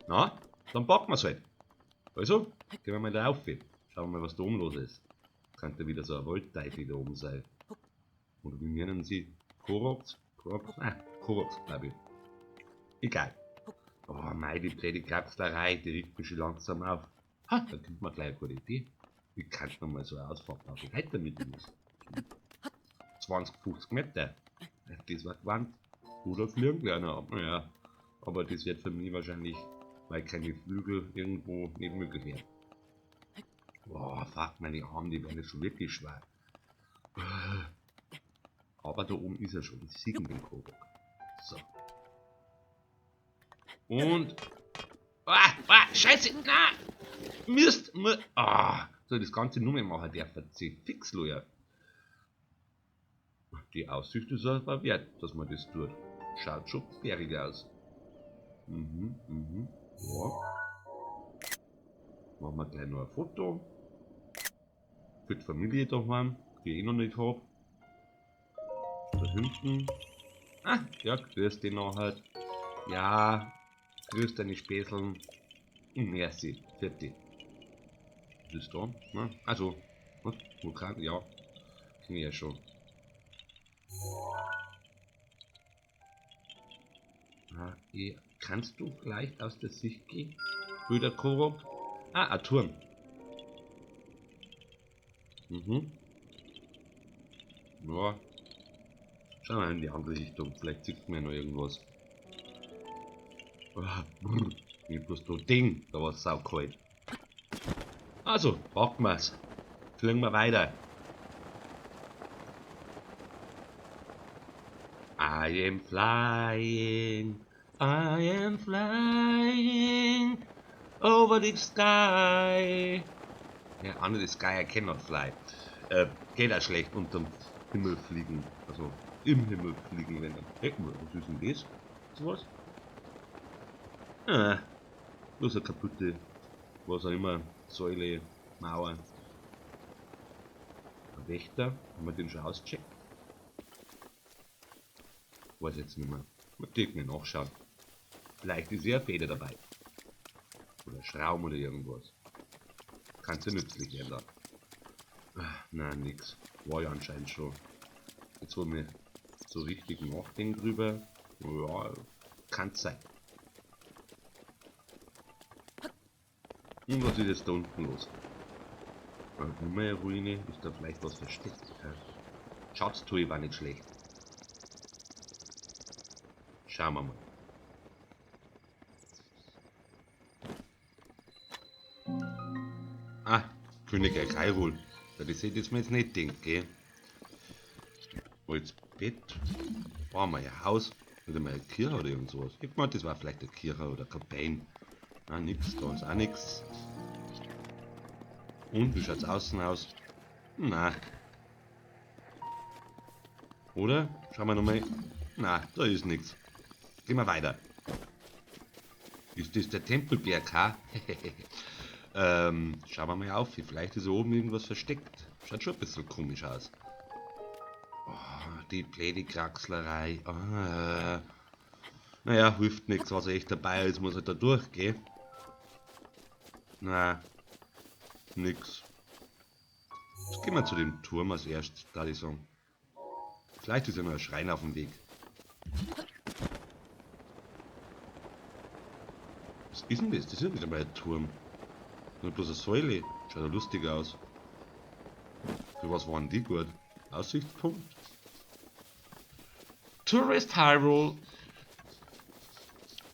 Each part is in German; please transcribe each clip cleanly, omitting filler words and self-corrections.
Na, dann packen wir's halt. Also, gehen wir mal da rauf. Schauen wir mal, was da oben los ist. Könnte wieder so ein Waldteufel da oben sein. Oder wie nennen sie? Koroks? Koroks? Ah, Koroks, glaube ich. Egal. Oh mei, die blöde Kapslerei, die regt mich schon langsam auf. Ha, da kommt mir gleich eine gute Idee. Wie kann man mal so eine Ausfahrt auf die Leiter mitnehmen? 20, 50 Meter. Das war gewandt. Oder fliegen lernen. Naja, aber das wird für mich wahrscheinlich, weil keine Flügel irgendwo nicht möglich wären. Boah, fuck, meine Arme, die werden jetzt schon wirklich schwer. Aber da oben ist er schon, ich sehe den Korok. So. Und. Scheiße! Na! Mist! So, das Ganze nur mehr machen, der verzicht. Fix, Loja. Die Aussicht ist aber wert, dass man das tut. Schaut schon sperrig aus. Ja. Machen wir gleich noch ein Foto. Für die Familie daheim, die ich noch nicht habe. Da hinten. Ah, ja, grüß dich noch halt. Ja, grüß deine Späßeln. Merci, fertig. Was ist da? Na, also, was? Vulkan? Ja, kenne ich ja schon. Kannst du vielleicht aus der Sicht gehen? Brüder Korok? Ah, ein Turm. Ja, schauen wir in die andere Richtung. Vielleicht sieht man ja noch irgendwas. Wie bloß du Ding, da war es saukalt. Also, packen wir's. Fliegen wir weiter. I am flying over the sky. Ja, under the sky I cannot fly. Geht auch schlecht unterm Himmel fliegen. Also im Himmel fliegen, wenn dann. Hey, was ist denn das? Sowas? Ah, bloß eine kaputte, was auch immer, Säule, Mauer. Ein Wächter, haben wir den schon ausgecheckt? Weiß jetzt nicht mehr. Mal direkt nachschauen. Vielleicht ist ja eine Feder dabei. Oder Schraum oder irgendwas. Kannst du nützlich werden. Nein, nix. War ja anscheinend schon. Jetzt wo mir so richtig nachdenken drüber. Ja, kann's sein. Und was ist jetzt da unten los? Eine Ruine, ist da vielleicht was versteckt? Schatztruhe war nicht schlecht. Schauen wir mal. Ah, Königreich Hyrule. Ja, das hätte ich mir jetzt nicht gedacht, gell? Als Bett. War mal ein Haus. Oder mal eine Kirche oder irgend sowas. Ich meine, das war vielleicht eine Kirche oder Kapelle. Ah, nix, da ist auch nix. Und wie schaut's außen aus? Na. Oder? Schauen wir nochmal. Na, da ist nichts. Gehen wir weiter. Ist das der Tempelberg, ha? Schauen wir mal auf. Vielleicht ist oben irgendwas versteckt. Schaut schon ein bisschen komisch aus. Oh, die blöde Kraxlerei. Naja, hilft nichts. Was echt dabei ist, muss halt da durchgehen. Na, nix. Jetzt gehen wir zu dem Turm als erstes, da ich sagen. Vielleicht ist ja noch ein Schrein auf dem Weg. Was ist denn das? Das ist ja nicht einmal ein Turm. Nur bloß eine Säule. Schaut ja lustig aus. Für was waren die gut? Aussichtspunkt? Tourist Hyrule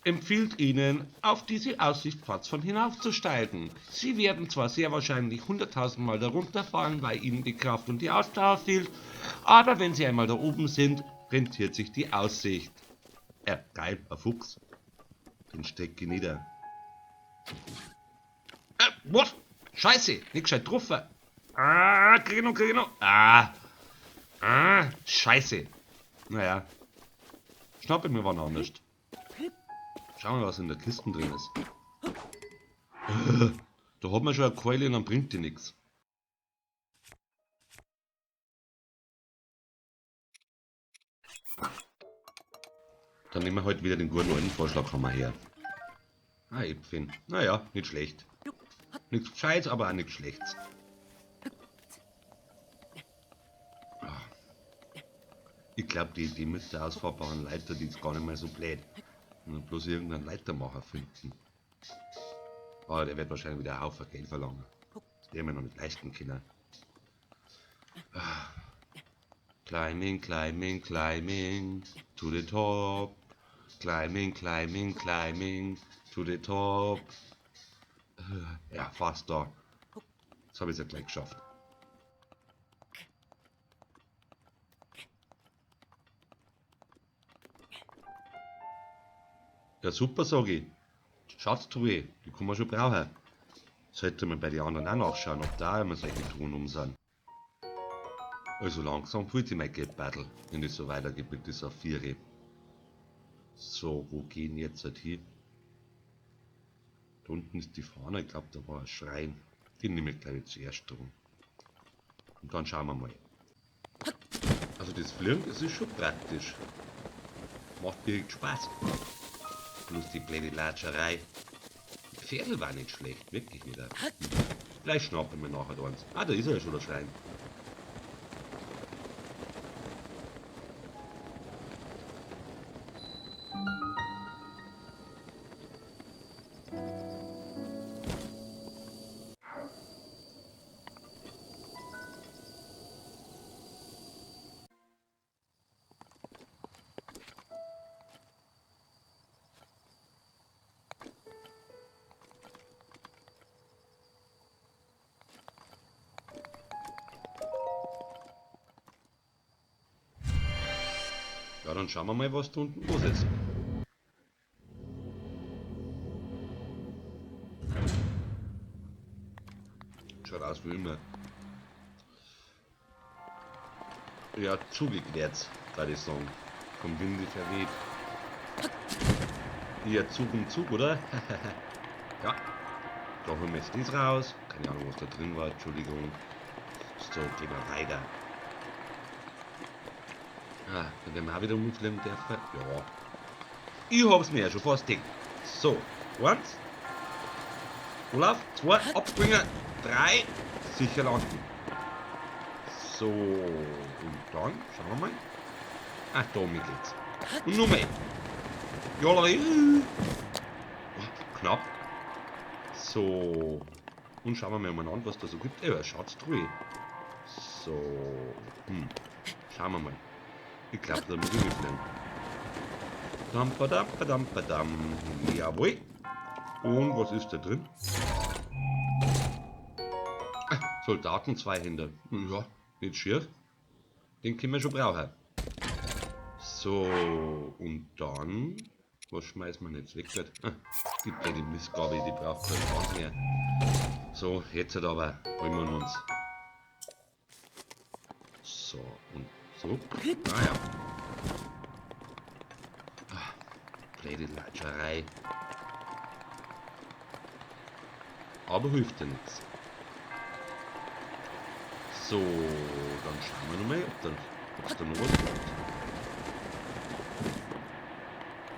empfiehlt Ihnen, auf diese Aussichtsplattform hinaufzusteigen. Sie werden zwar sehr wahrscheinlich 100.000 Mal darunter fallen, weil Ihnen die Kraft und die Ausdauer fehlt, aber wenn Sie einmal da oben sind, rentiert sich die Aussicht. Geil, ein Fuchs. Den steck ich nieder. Was? Scheiße, nicht gescheit getroffen. Krieg ich noch. Scheiße. Naja. Schnapp ich mir wann anders. Schauen wir mal, was in der Kiste drin ist. Da hat man schon eine Keule und dann bringt die nichts. Dann nehmen wir halt wieder den guten alten Vorschlaghammer her. Ah, Äpfchen. Naja, nicht schlecht. Nichts Gescheites, aber auch nichts Schlechtes. Ah, ich glaube, die mit der ausfahrbaren Leiter, die ist gar nicht mehr so blöd. Und bloß irgendeinen Leitermacher finden. Aber der wird wahrscheinlich wieder einen Haufen Geld verlangen. Das werden wir noch nicht leisten können. Ah. Climbing, climbing, climbing to the top. Climbing, climbing, climbing to the top. Ja, fast da. Jetzt habe ich es ja gleich geschafft. Ja, super, sage ich. Schatztruhe, die kann man schon brauchen. Sollte man bei den anderen auch nachschauen, ob da immer solche Truhen um sind. Also langsam fühlt sich mein Geldbeutel, wenn es so weitergeht mit dieser Saphire. So, wo gehen jetzt halt hin? Da unten ist die Fahne, ich glaube, da war ein Schrein. Den nehme ich gleich ich zuerst drum. Und dann schauen wir mal. Also das Fliegen, das ist schon praktisch. Macht direkt Spaß. Plus die blöde Latscherei. Die Pferde war nicht schlecht, wirklich nicht. Gleich schnappen wir nachher eins. Ah, da ist er ja schon, der Schrein. Ja, dann schauen wir mal, was da unten los ist. Schaut aus wie immer. Ja, zugekehrt, würde ich sagen. Vom Winde verweht. Hier Zug um Zug, oder? Ja, da holen wir jetzt das raus. Keine Ahnung, was da drin war, Entschuldigung. So, gehen wir weiter. Ah, dann werden wir auch wieder umfliegen dürfen. Ja. Ich hab's mir ja schon fast gedacht. So, 1. Olaf, 2, abspringen, 3, sicher landen. So, und dann, schauen wir mal. Ach, da geht's. Und noch mehr. Ja, knapp. So, und schauen wir mal an, was da so gibt. Ja, Schatztruhe. So, schauen wir mal. Ich glaube, da muss ich mitnehmen. Dam, badam, badam, badam. Jawohl. Und was ist da drin? Soldaten, 2 Hände. Ja, nicht schier. Den können wir schon brauchen. So, und dann... Was schmeißen wir jetzt weg? Die blöde Mistgabe, die braucht kein Spaß mehr. So, jetzt aber holen wir uns. So, und so. Ah ja. Blöde Latscherei. Aber hilft ja nichts. So, dann schauen wir nochmal, ob es da noch was gibt.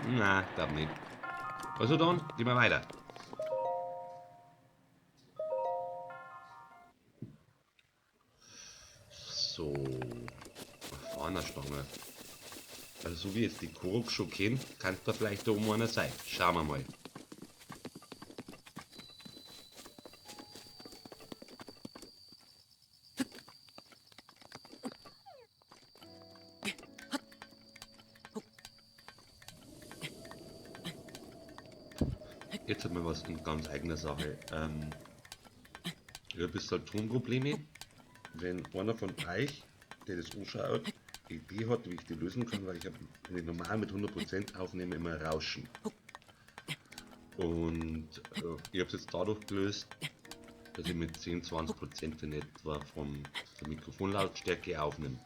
Na, glaub nicht. Also dann, gehen wir weiter. So, Fahnerstange. Also so wie jetzt die Korok schon kennt, kann da vielleicht da oben einer sein. Schauen wir mal. Jetzt hat man was in ganz eigener Sache. Ich habe ein bisschen Tonprobleme. Wenn einer von euch, der das anschaut, eine Idee hat, wie ich die lösen kann, weil ich habe, wenn ich normal mit 100% aufnehme, immer Rauschen. Und ich habe es jetzt dadurch gelöst, dass ich mit 10-20% in etwa von der Mikrofonlautstärke aufnehme.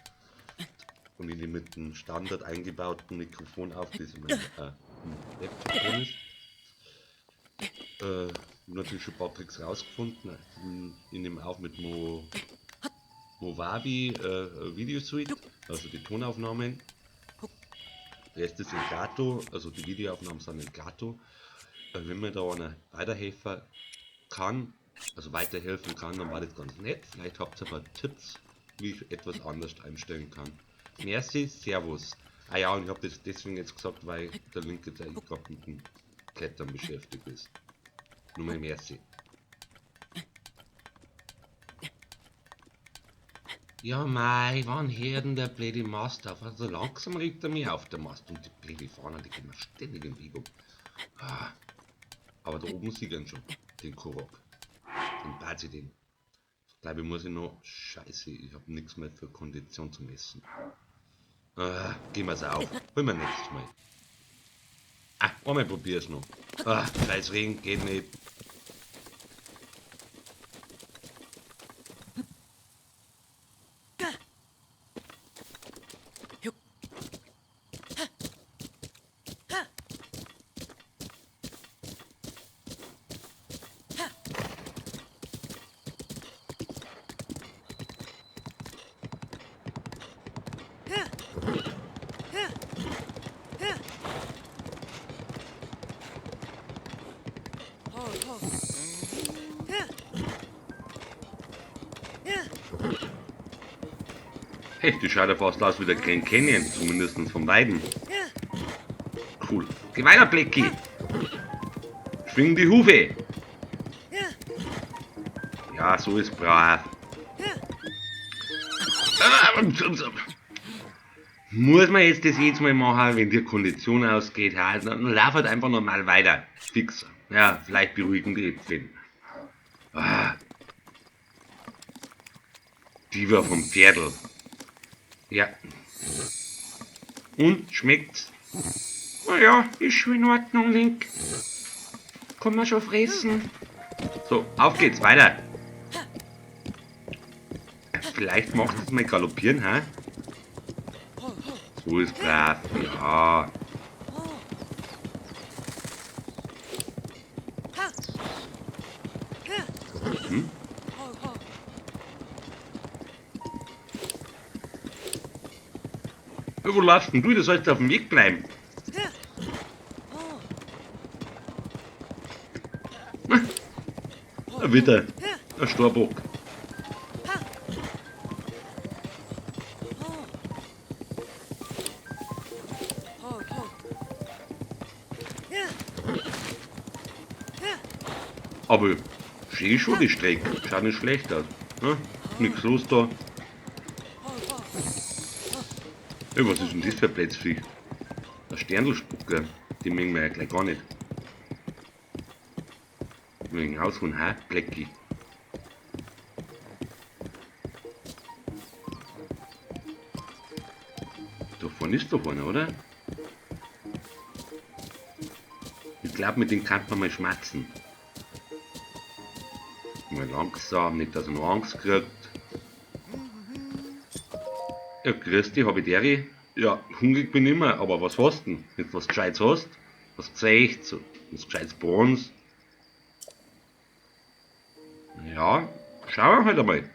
Und ich nehme mit dem Standard eingebauten Mikrofon auf, das in meinem Laptop drin ist. Natürlich schon ein paar Tricks rausgefunden. Ich nehme auch mit Movavi Video Suite, also die Tonaufnahmen. Der Rest ist in Gato, also die Videoaufnahmen sind in Gato. wenn mir da einer weiterhelfen kann, also weiterhelfen kann, dann war das ganz nett. Vielleicht habt ihr ein paar Tipps, wie ich etwas anders einstellen kann. Merci, Servus. Ah ja, und ich habe das deswegen jetzt gesagt, weil der Link jetzt eigentlich gerade mit dem Klettern beschäftigt ist. Nur mal Merci. Ja, mei, wann hört denn der blöde Mast auf? Also langsam regt er mich auf, der Mast. Und die blöde Fahnen, die gehen mir ständig in Bewegung. Ah, aber da oben sieht er schon, den Korok. Den Bazi, den. Ich glaube, ich muss ich noch. Scheiße, ich habe nichts mehr für Kondition zu messen. Ah, gehen wir's auf. Holen wir nächstes Mal. Ah, einmal probier's noch. Ah, scheiß Regen, geht nicht. Hey, die schaut ja fast aus wie der Grand Canyon, zumindest vom Weiden. Cool. Geh weiter, Blecki! Schwing die Hufe! Ja, so ist brav. Muss man jetzt das jetzt mal machen, wenn die Kondition ausgeht? Dann lauf halt einfach normal weiter. Fix. Ja, vielleicht beruhigen die Äpfel. Ah. Die war vom Pferdl. Ja. Und, schmeckt's? Naja, ist schon in Ordnung, Link. Kann man schon fressen. So, auf geht's, weiter. Vielleicht macht es mal galoppieren, hä? So ist brav, ja. Hm? Ja, wo laufst denn du? Du sollst auf dem Weg bleiben. Wieder ein Storbock. Aber schön schon die Strecke. Schaut nicht schlecht aus. Ja, nichts los da. Ja, was ist denn das für ein Plätzviech? Ein Sterndlspucker. Die mengen wir ja gleich gar nicht. Wegen Haushuhn, hä? Blecki. Da vorne ist doch einer, oder? Ich glaube, mit dem kann man mal schmatzen. Mal langsam, nicht dass er noch Angst kriegt. Ja, grüß dich, hab ich deri? Ja, hungrig bin ich immer, aber was hast du denn? Wenn du was Gescheites hast? Was Gesichts, was Gescheites Bronze? Ja, schauen wir halt einmal.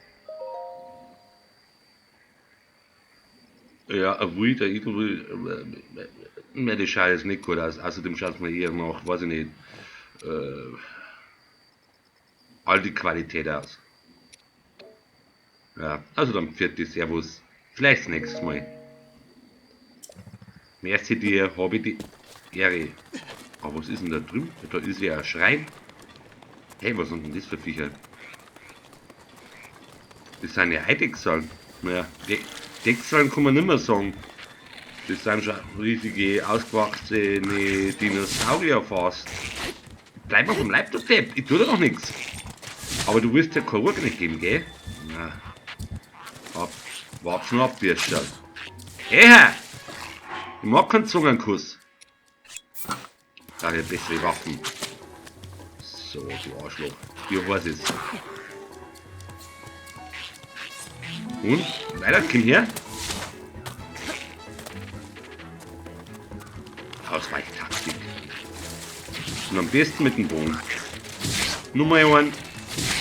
Ja, ein wilder Igel, ne, das schaut jetzt nicht gut aus. Außerdem schaut es mir eher nach, weiß ich nicht, alte Qualität aus. Ja, also dann vierte Servus. Vielleicht das nächste Mal. Merci dir, habe ich die Ehre. Aber was ist denn da drüben? Da ist ja ein Schrein. Hey, was sind denn das für Viecher? Das sind ja Eidechsen. Naja, Dechseln kann man nicht mehr sagen. Das sind schon riesige, ausgewachsene Dinosaurier fast. Bleib mal vom Leib, du Depp. Ich tue da noch nichts. Aber du willst ja keine Ruhe nicht geben, gell? Na. Wart's nur ab, Birscher. Hey! Ich mag keinen Zungenkuss. Da habe ich bessere Waffen. So, du Arschloch. Hier weiß es. Und? Weiter, komm her. Ausweichtaktik. Und am besten mit dem Bogen. Nur mal einen.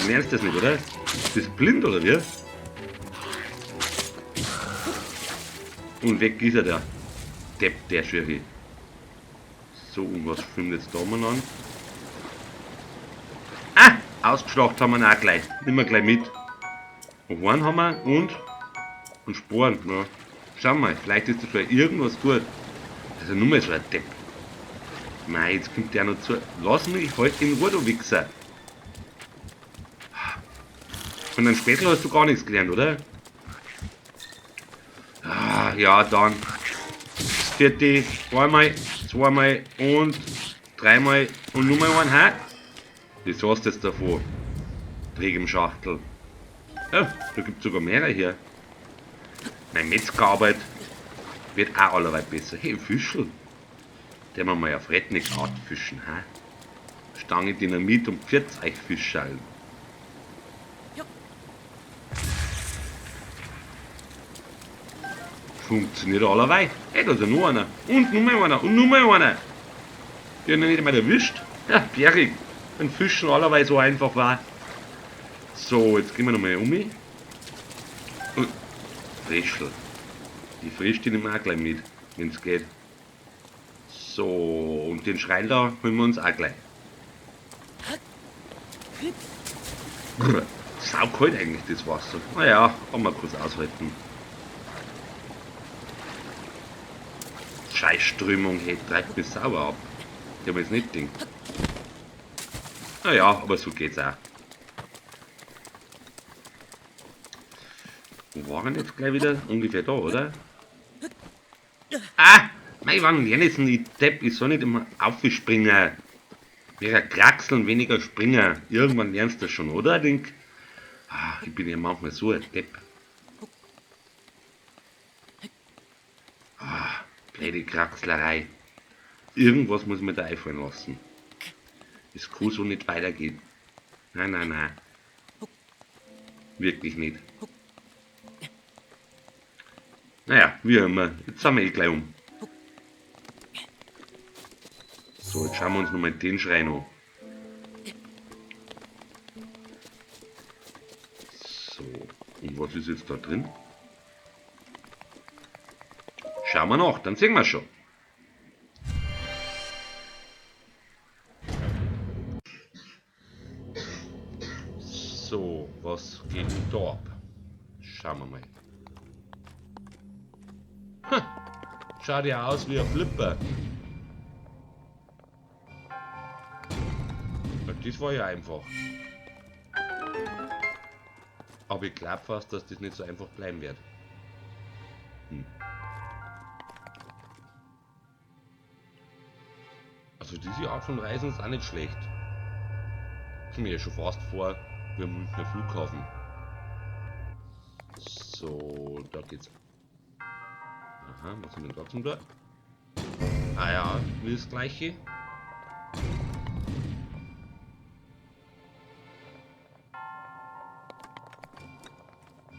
Du lernst das nicht, oder? Bist du blind, oder wie? Und weg ist er, der Depp, der Schiri. So, und was filmt jetzt da mal an? Ausgeschlacht haben wir ihn auch gleich. Nehmen wir gleich mit. Horn haben wir und Sporen. Ja. Schauen wir mal, vielleicht ist das schon irgendwas gut. Also nur mal so ein Depp. Nein, jetzt kommt der noch zu. Lass mich halt in Ruhe, du Wichser. Von einem Spätzle hast du gar nichts gelernt, oder? Ah, ja, dann. Vierte, einmal, zweimal und dreimal und nur mal ein Haar. Das hast du jetzt davor. Träg im Schachtel. Ja, da gibt es sogar mehrere hier. Meine Metzgerarbeit wird auch allerweit besser. Hey, Fischl. Der wir mal auf Redneck-Art fischen, ha? Stange Dynamit und 40 euch Fischschalen. Funktioniert allerweil. Hey, da ist ja nur einer. Und nur mal einer. Und nur mal einer. Die haben ja nicht einmal erwischt. Ja, bärig. Wenn Fischen allerweil so einfach war. So, jetzt gehen wir nochmal um. Und Frischl. Die frischt die nehmen wir auch gleich mit, wenn es geht. So, und den Schrein da holen wir uns auch gleich. Brr, saukalt eigentlich das Wasser. Naja, kann man kurz aushalten. Scheißströmung, hey, treibt mich sauer ab. Ich habe jetzt nicht gedacht. Naja, aber so geht's auch. Wo waren jetzt gleich wieder? Ungefähr da, oder? Ah! Mei, wann lerne ich denn die Depp? Ich soll nicht immer aufspringen. Mehr kraxeln, weniger springen. Irgendwann lernst du das schon, oder? Denk. Ah, ich bin ja manchmal so ein Depp. Ah, blöde Kraxlerei. Irgendwas muss mir da einfallen lassen. Es kann so nicht weitergehen. Nein, nein, nein. Wirklich nicht. Naja, wie immer. Jetzt sind wir eh gleich um. So, jetzt schauen wir uns nochmal den Schrein an. So, und was ist jetzt da drin? Schauen wir nach, dann sehen wir schon. So, was geht denn da ab? Schauen wir mal. Schaut ja aus wie ein Flipper. Das war ja einfach. Aber ich glaube fast, dass das nicht so einfach bleiben wird. Also diese Art von Reisen ist auch nicht schlecht. Ich komme mir ja schon fast vor wie am Münchner Flughafen. So, da geht's. Aha, was sind denn da zum Tor? Ah ja, wie das gleiche.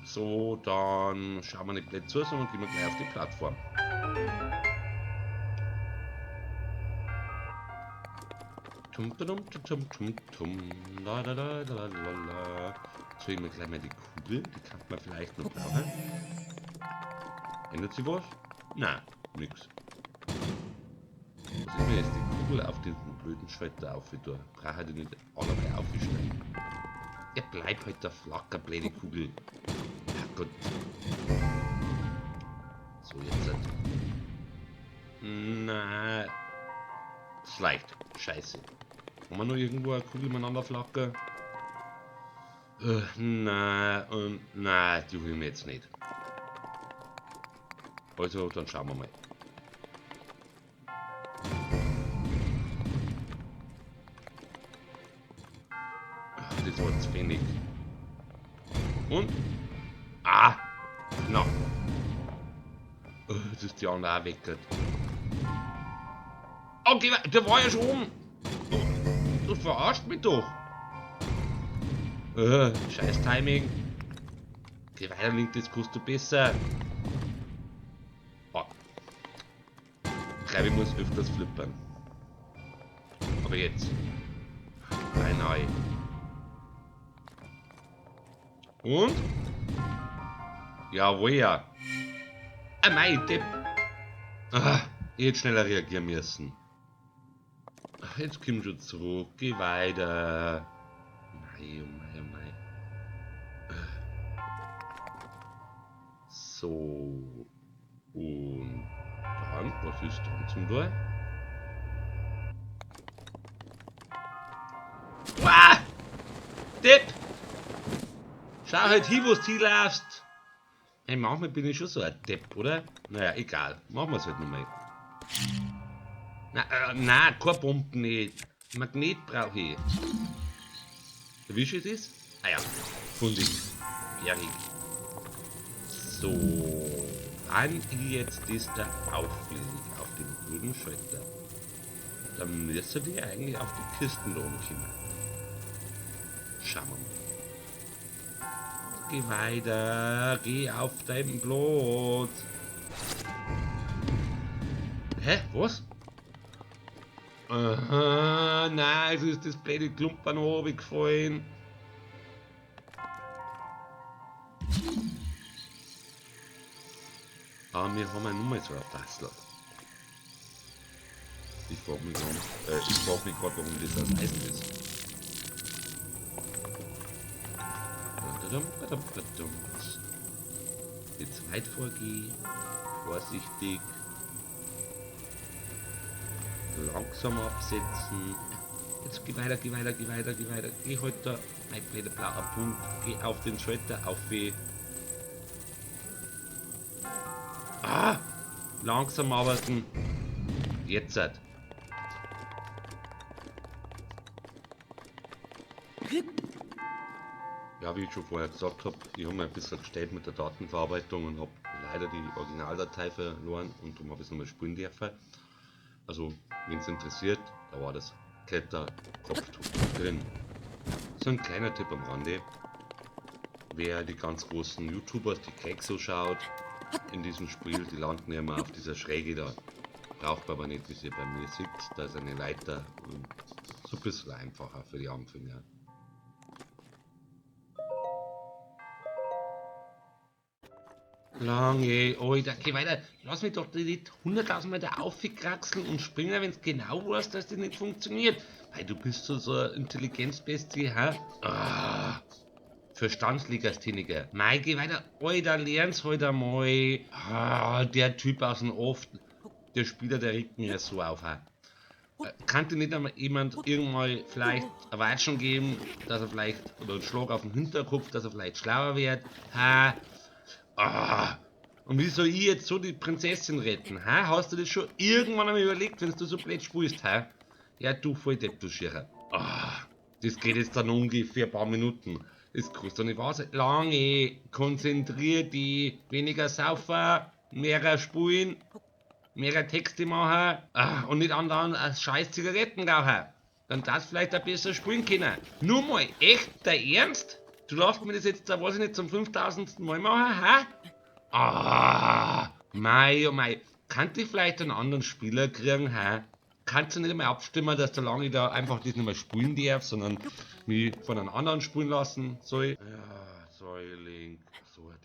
So, dann schauen wir nicht gleich zu, sondern gehen wir gleich auf die Plattform. Tum tum tum tum tum la la la la la la. So, ich mir gleich mal die Kugel, die kann man vielleicht noch brauchen. Ändert sie was? Nein, nix. Was ist mir jetzt die Kugel auf diesen blöden Schalter auf wieder? Brauche ich nicht allerlei aufsteigen. Er bleibt halt der flacker blöde Kugel. Gut. So, jetzt halt. Nein. Ist leicht. Scheiße. Haben wir noch irgendwo eine Kugel miteinander flackern? Nein, und nein, die will ich mir jetzt nicht. Also, dann schauen wir mal. Ach, das war zu wenig. Und? Ah! Na! Das ist die andere auch weggert. Okay, der war ja schon oben! Du verarscht mich doch! Scheiß Timing! Geh weiter, Link, das kannst du besser! Oh. Ich glaube, ich muss öfters flippern. Aber jetzt. Beinahe. Und? Jawohl, ja. Ah, mein Depp. Ah, ich hätte schneller reagieren müssen. Ach, jetzt komm schon zurück. Geh weiter. mei, oh mei, oh mei. So. Und dann, was ist dann zum Tor? Ah! Depp! Schau halt hin, wo du hinlaufst. Hey, manchmal bin ich schon so ein Depp, oder? Naja, egal. Machen wir es halt nochmal. Nein, keine Bomben nicht. Magnet brauche ich. Erwische ich das? Ah ja, fundig. Fertig. So. Wenn ich jetzt das da auflege, auf den grünen Schalter, dann müsste die eigentlich auf die Kisten da oben kommen. Schauen wir mal. Geh weiter, geh auf deinen Platz. Hä, was? Aha, nein, also ist das blöde Klumpern runtergefallen. Aber wir haben ja nur mal so ein Tassel. Ich frage mich gerade, warum das aus Eisen ist. Jetzt weit vorgehen, vorsichtig, langsam absetzen. Jetzt geh weiter, geh weiter, geh weiter, geh weiter. Geh halt da, mein blöder blauer Punkt, geh auf den Schalter, auf weh. Ah! Langsam arbeiten. Jetzt halt. Ja, wie ich schon vorher gesagt habe, ich habe mir ein bisschen gestellt mit der Datenverarbeitung und habe leider die Originaldatei verloren und darum habe ich es nochmal spielen dürfen. Also, wenn es interessiert, da war das Kletterkopftuch drin. So ein kleiner Tipp am Rande. Wer die ganz großen YouTubers, die Craig so schaut, in diesem Spiel, die landen ja immer auf dieser Schräge da. Braucht man aber nicht, wie ihr bei mir seht, da ist eine Leiter und so ein bisschen einfacher für die Anfänger. Lange, Alter, geh weiter. Lass mich doch nicht 100.000 Mal da aufkraxeln und springen, wenn es genau weißt, dass das nicht funktioniert. Weil du bist so eine Intelligenzbestie, hä? Ah, Verstandslegastheniker. Mei, geh weiter. Alter, lern's halt einmal. Ah, der Typ aus dem Oft, der Spieler, der regt mir so auf, hä? Kann dir nicht einmal jemand irgendwann vielleicht ein Watschen geben, dass er vielleicht, oder einen Schlag auf den Hinterkopf, dass er vielleicht schlauer wird? Ha? Ah, und wie soll ich jetzt so die Prinzessin retten? Hä? Hast du das schon irgendwann einmal überlegt, wenn du so blöd spielst? Hä? Ja, du Volldepp, du Schirrer. Ah, das geht jetzt dann ungefähr ein paar Minuten. Das kostet doch nicht was. Lange, konzentrier dich, weniger saufen, mehr spielen, mehr Texte machen und nicht andauernd scheiß Zigaretten rauchen. Dann darfst du vielleicht ein besser spielen können. Nur mal, echt, der Ernst? Du lässt mir das jetzt, weiß ich nicht, zum 5000. Mal machen, hä? Ah, mei, oh mei. Kannst du vielleicht einen anderen Spieler kriegen, hä? Kannst du nicht einmal abstimmen, dass der Lange da einfach das nicht mehr spielen darf, sondern mich von einem anderen spielen lassen soll? Ja, Säuling, so ein